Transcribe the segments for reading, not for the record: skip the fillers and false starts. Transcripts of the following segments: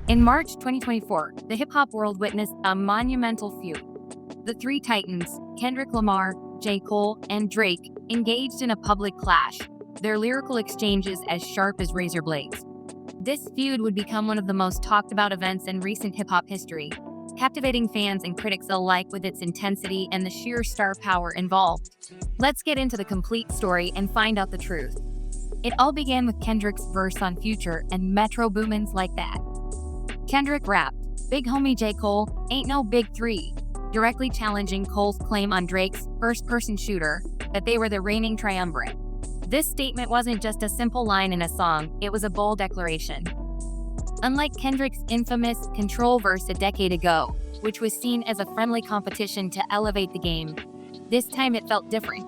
In March 2024, the hip-hop world witnessed a monumental feud. The three titans, Kendrick Lamar, J. Cole, and Drake, engaged in a public clash, their lyrical exchanges as sharp as razor blades. This feud would become one of the most talked about events in recent hip-hop history, captivating fans and critics alike with its intensity and the sheer star power involved. Let's get into the complete story and find out the truth. It all began with Kendrick's verse on Future and Metro Boomin's Like That. Kendrick rapped, "Big homie J. Cole, ain't no big three," directly challenging Cole's claim on Drake's first-person shooter that they were the reigning triumvirate. This statement wasn't just a simple line in a song, it was a bold declaration. Unlike Kendrick's infamous Control verse a decade ago, which was seen as a friendly competition to elevate the game, this time it felt different.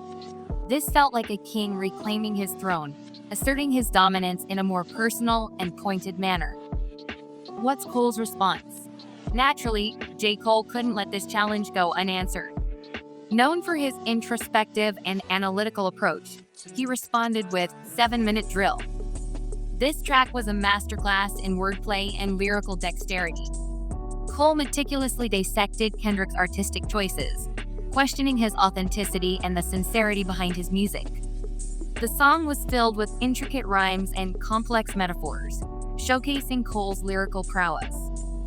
This felt like a king reclaiming his throne, asserting his dominance in a more personal and pointed manner. What's Cole's response? Naturally, J. Cole couldn't let this challenge go unanswered. Known for his introspective and analytical approach, he responded with 7-Minute Drill. This track was a masterclass in wordplay and lyrical dexterity. Cole meticulously dissected Kendrick's artistic choices, questioning his authenticity and the sincerity behind his music. The song was filled with intricate rhymes and complex metaphors, showcasing Cole's lyrical prowess.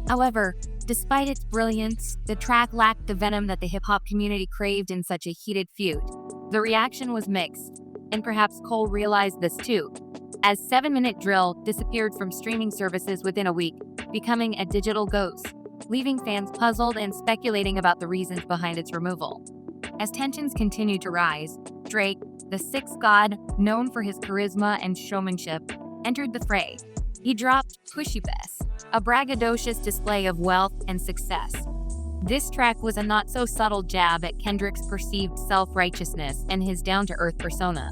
However, despite its brilliance, the track lacked the venom that the hip-hop community craved in such a heated feud. The reaction was mixed, and perhaps Cole realized this too, as 7-Minute Drill disappeared from streaming services within a week, becoming a digital ghost, leaving fans puzzled and speculating about the reasons behind its removal. As tensions continued to rise, Drake, the sixth god, known for his charisma and showmanship, entered the fray. He dropped Pushy Best, a braggadocious display of wealth and success. This track was a not-so-subtle jab at Kendrick's perceived self-righteousness and his down-to-earth persona.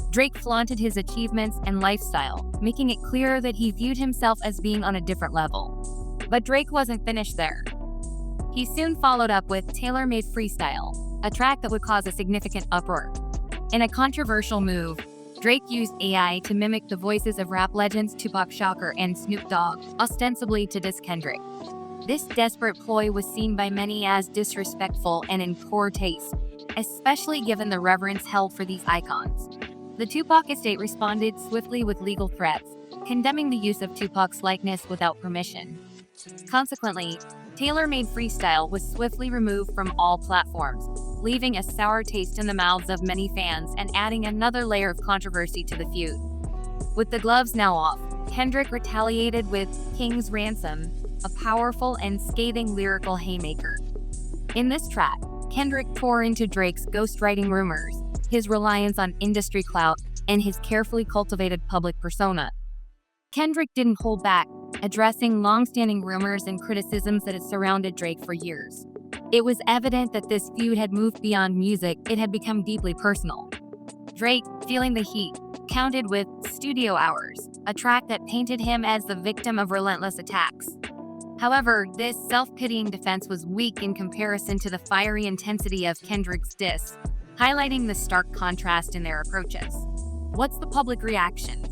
Drake flaunted his achievements and lifestyle, making it clear that he viewed himself as being on a different level. But Drake wasn't finished there. He soon followed up with Tailor-Made Freestyle, a track that would cause a significant uproar. In a controversial move, Drake used AI to mimic the voices of rap legends Tupac Shakur and Snoop Dogg, ostensibly to diss Kendrick. This desperate ploy was seen by many as disrespectful and in poor taste, especially given the reverence held for these icons. The Tupac estate responded swiftly with legal threats, condemning the use of Tupac's likeness without permission. Consequently, Tailor-Made Freestyle was swiftly removed from all platforms, leaving a sour taste in the mouths of many fans and adding another layer of controversy to the feud. With the gloves now off, Kendrick retaliated with King's Ransom, a powerful and scathing lyrical haymaker. In this track, Kendrick tore into Drake's ghostwriting rumors, his reliance on industry clout, and his carefully cultivated public persona. Kendrick didn't hold back, addressing long-standing rumors and criticisms that had surrounded Drake for years. It was evident that this feud had moved beyond music, it had become deeply personal. Drake, feeling the heat, countered with Studio Hours, a track that painted him as the victim of relentless attacks. However, this self-pitying defense was weak in comparison to the fiery intensity of Kendrick's diss, highlighting the stark contrast in their approaches. What's the public reaction?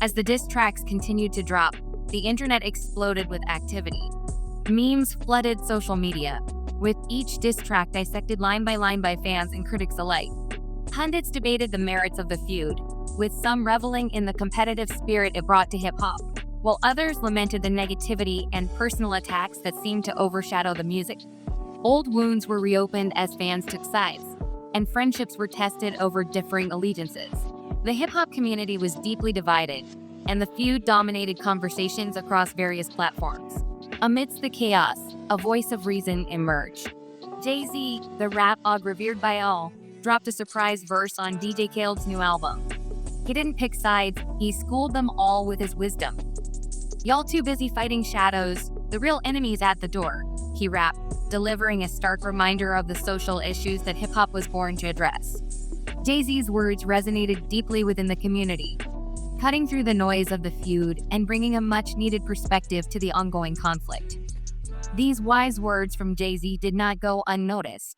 As the diss tracks continued to drop, the internet exploded with activity. Memes flooded social media, with each diss track dissected line by fans and critics alike. Pundits debated the merits of the feud, with some reveling in the competitive spirit it brought to hip-hop, while others lamented the negativity and personal attacks that seemed to overshadow the music. Old wounds were reopened as fans took sides, and friendships were tested over differing allegiances. The hip-hop community was deeply divided, and the feud dominated conversations across various platforms. Amidst the chaos, a voice of reason emerged. Jay-Z, the rap og revered by all, dropped a surprise verse on DJ Khaled's new album. He didn't pick sides, he schooled them all with his wisdom. "Y'all too busy fighting shadows, the real enemy's at the door," he rapped, delivering a stark reminder of the social issues that hip-hop was born to address. Jay-Z's words resonated deeply within the community, cutting through the noise of the feud and bringing a much-needed perspective to the ongoing conflict. These wise words from Jay-Z did not go unnoticed.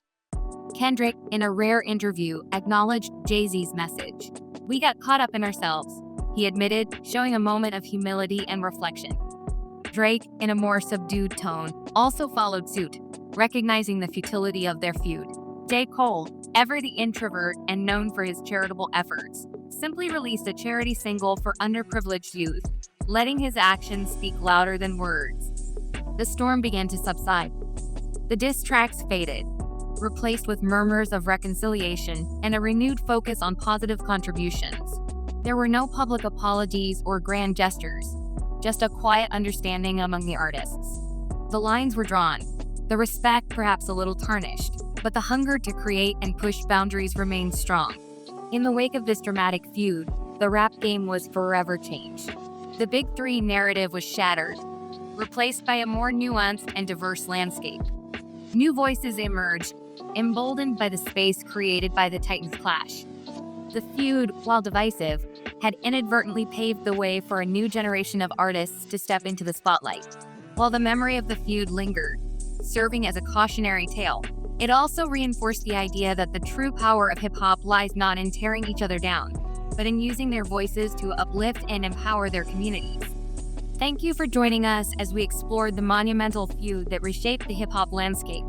Kendrick, in a rare interview, acknowledged Jay-Z's message. "We got caught up in ourselves," he admitted, showing a moment of humility and reflection. Drake, in a more subdued tone, also followed suit, recognizing the futility of their feud. J. Cole, ever the introvert and known for his charitable efforts, simply released a charity single for underprivileged youth, letting his actions speak louder than words. The storm began to subside. The diss tracks faded, replaced with murmurs of reconciliation and a renewed focus on positive contributions. There were no public apologies or grand gestures, just a quiet understanding among the artists. The lines were drawn, the respect perhaps a little tarnished, but the hunger to create and push boundaries remained strong. In the wake of this dramatic feud, the rap game was forever changed. The Big Three narrative was shattered, replaced by a more nuanced and diverse landscape. New voices emerged, emboldened by the space created by the Titans' clash. The feud, while divisive, had inadvertently paved the way for a new generation of artists to step into the spotlight. While the memory of the feud lingered, serving as a cautionary tale, it also reinforced the idea that the true power of hip-hop lies not in tearing each other down, but in using their voices to uplift and empower their communities. Thank you for joining us as we explored the monumental feud that reshaped the hip-hop landscape.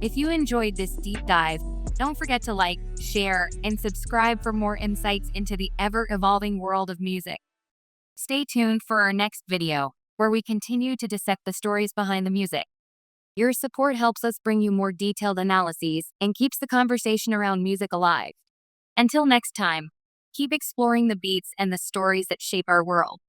If you enjoyed this deep dive, don't forget to like, share, and subscribe for more insights into the ever-evolving world of music. Stay tuned for our next video, where we continue to dissect the stories behind the music. Your support helps us bring you more detailed analyses and keeps the conversation around music alive. Until next time, keep exploring the beats and the stories that shape our world.